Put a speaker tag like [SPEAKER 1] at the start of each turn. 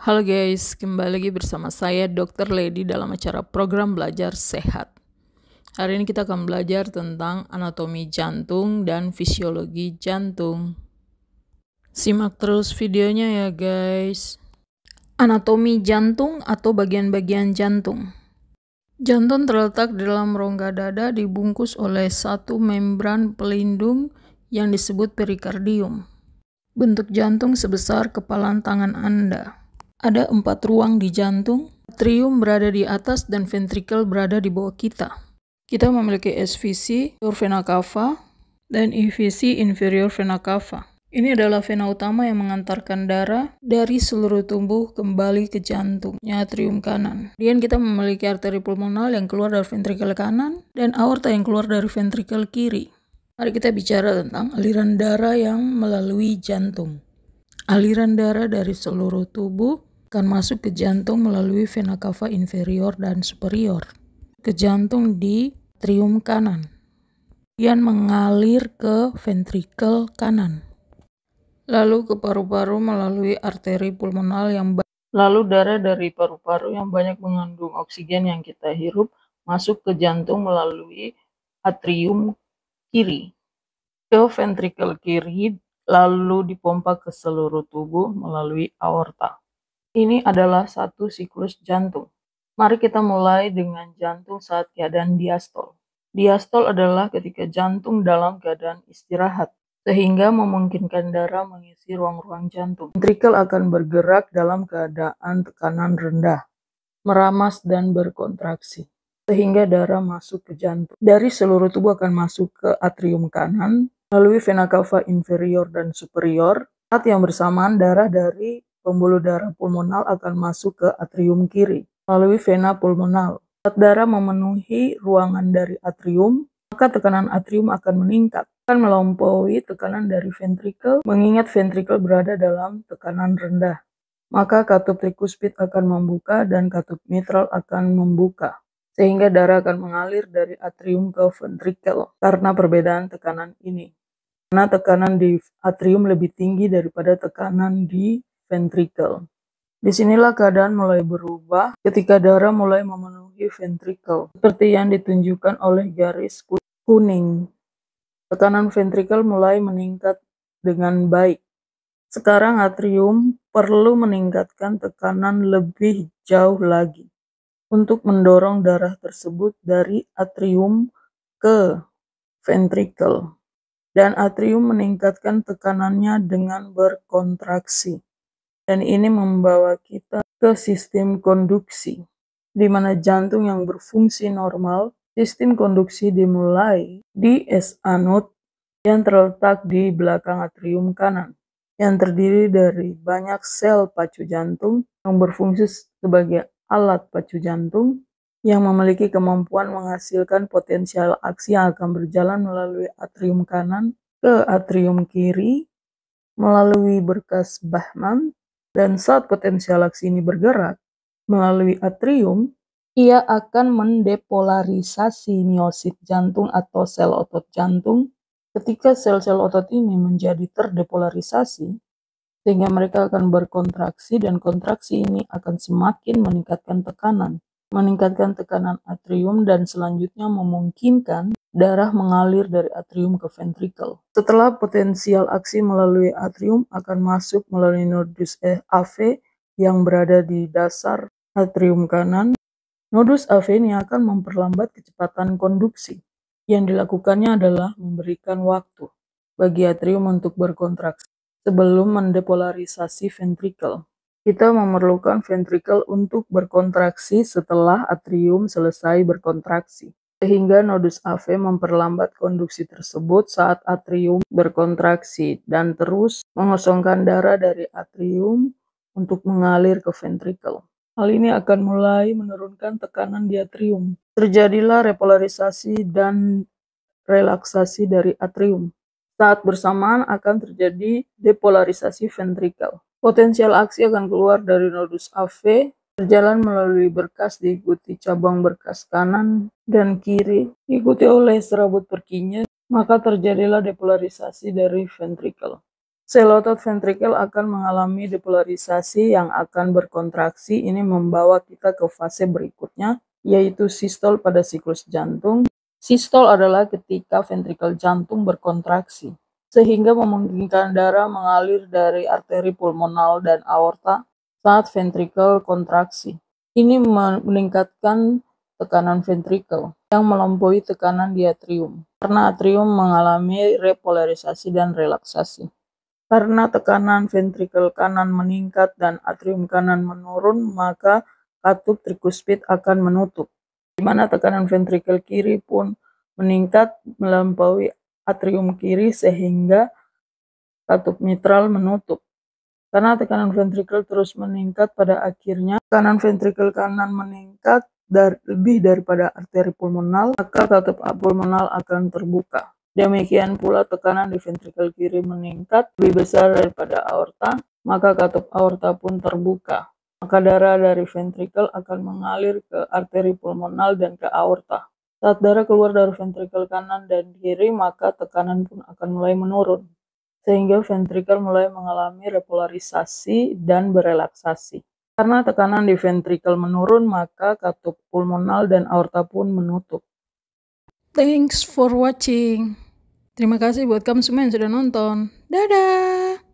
[SPEAKER 1] Halo guys, kembali lagi bersama saya Dr. Lady dalam acara program belajar sehat. Hari ini kita akan belajar tentang anatomi jantung dan fisiologi jantung. Simak terus videonya ya guys. Anatomi jantung atau bagian-bagian jantung. Jantung terletak di dalam rongga dada dibungkus oleh satu membran pelindung yang disebut perikardium. Bentuk jantung sebesar kepalan tangan Anda. Ada 4 ruang di jantung, atrium berada di atas dan ventrikel berada di bawah kita. Kita memiliki SVC, superior vena cava, dan IVC, inferior vena cava. Ini adalah vena utama yang mengantarkan darah dari seluruh tubuh kembali ke jantungnya atrium kanan. Kemudian kita memiliki arteri pulmonal yang keluar dari ventrikel kanan dan aorta yang keluar dari ventrikel kiri. Mari kita bicara tentang aliran darah yang melalui jantung. Aliran darah dari seluruh tubuh akan masuk ke jantung melalui vena cava inferior dan superior ke jantung di atrium kanan, kemudian mengalir ke ventrikel kanan, lalu ke paru-paru melalui arteri pulmonal lalu darah dari paru-paru yang banyak mengandung oksigen yang kita hirup masuk ke jantung melalui atrium kiri ke ventrikel kiri, lalu dipompa ke seluruh tubuh melalui aorta. Ini adalah satu siklus jantung. Mari kita mulai dengan jantung saat keadaan diastol. Diastol adalah ketika jantung dalam keadaan istirahat, sehingga memungkinkan darah mengisi ruang-ruang jantung. Ventrikel akan bergerak dalam keadaan tekanan rendah, meramas dan berkontraksi, sehingga darah masuk ke jantung. Dari seluruh tubuh akan masuk ke atrium kanan, melalui vena cava inferior dan superior. Saat yang bersamaan darah dari pembuluh darah pulmonal akan masuk ke atrium kiri melalui vena pulmonal. Saat darah memenuhi ruangan dari atrium, maka tekanan atrium akan meningkat, akan melampaui tekanan dari ventrikel, mengingat ventrikel berada dalam tekanan rendah. Maka katup trikuspid akan membuka dan katup mitral akan membuka, sehingga darah akan mengalir dari atrium ke ventrikel karena perbedaan tekanan ini. Karena tekanan di atrium lebih tinggi daripada tekanan di ventrikel. Disinilah keadaan mulai berubah ketika darah mulai memenuhi ventrikel, seperti yang ditunjukkan oleh garis kuning. Tekanan ventrikel mulai meningkat dengan baik. Sekarang atrium perlu meningkatkan tekanan lebih jauh lagi untuk mendorong darah tersebut dari atrium ke ventrikel. Dan atrium meningkatkan tekanannya dengan berkontraksi. Dan ini membawa kita ke sistem konduksi, di mana jantung yang berfungsi normal, sistem konduksi dimulai di SA node yang terletak di belakang atrium kanan, yang terdiri dari banyak sel pacu jantung yang berfungsi sebagai alat pacu jantung yang memiliki kemampuan menghasilkan potensial aksi yang akan berjalan melalui atrium kanan ke atrium kiri melalui berkas Bachmann. Dan saat potensial aksi ini bergerak melalui atrium, ia akan mendepolarisasi miosit jantung atau sel otot jantung. Ketika sel-sel otot ini menjadi terdepolarisasi, sehingga mereka akan berkontraksi dan kontraksi ini akan semakin meningkatkan tekanan atrium dan selanjutnya memungkinkan darah mengalir dari atrium ke ventrikel. Setelah potensial aksi melalui atrium akan masuk melalui nodus AV yang berada di dasar atrium kanan. Nodus AV ini akan memperlambat kecepatan konduksi. Yang dilakukannya adalah memberikan waktu bagi atrium untuk berkontraksi sebelum mendepolarisasi ventrikel. Kita memerlukan ventrikel untuk berkontraksi setelah atrium selesai berkontraksi, sehingga nodus AV memperlambat konduksi tersebut saat atrium berkontraksi dan terus mengosongkan darah dari atrium untuk mengalir ke ventrikel. Hal ini akan mulai menurunkan tekanan di atrium. Terjadilah repolarisasi dan relaksasi dari atrium. Saat bersamaan akan terjadi depolarisasi ventrikel. Potensial aksi akan keluar dari nodus AV, berjalan melalui berkas diikuti cabang berkas kanan dan kiri, diikuti oleh serabut perkinya, maka terjadilah depolarisasi dari ventrikel. Sel otot ventrikel akan mengalami depolarisasi yang akan berkontraksi. Ini membawa kita ke fase berikutnya, yaitu sistol pada siklus jantung. Sistol adalah ketika ventrikel jantung berkontraksi, sehingga memungkinkan darah mengalir dari arteri pulmonal dan aorta saat ventrikel kontraksi. Ini meningkatkan tekanan ventrikel yang melampaui tekanan di atrium, karena atrium mengalami repolarisasi dan relaksasi. Karena tekanan ventrikel kanan meningkat dan atrium kanan menurun, maka katup trikuspid akan menutup, di mana tekanan ventrikel kiri pun meningkat melampaui atrium kiri sehingga katup mitral menutup. Karena tekanan ventrikel terus meningkat, pada akhirnya tekanan ventrikel kanan meningkat lebih daripada arteri pulmonal, maka katup pulmonal akan terbuka. Demikian pula tekanan di ventrikel kiri meningkat lebih besar daripada aorta, maka katup aorta pun terbuka. Maka darah dari ventrikel akan mengalir ke arteri pulmonal dan ke aorta. Saat darah keluar dari ventrikel kanan dan kiri, maka tekanan pun akan mulai menurun, sehingga ventrikel mulai mengalami repolarisasi dan berelaksasi. Karena tekanan di ventrikel menurun, maka katup pulmonal dan aorta pun menutup. Thanks for watching. Terima kasih buat kamu semua yang sudah nonton. Dadah!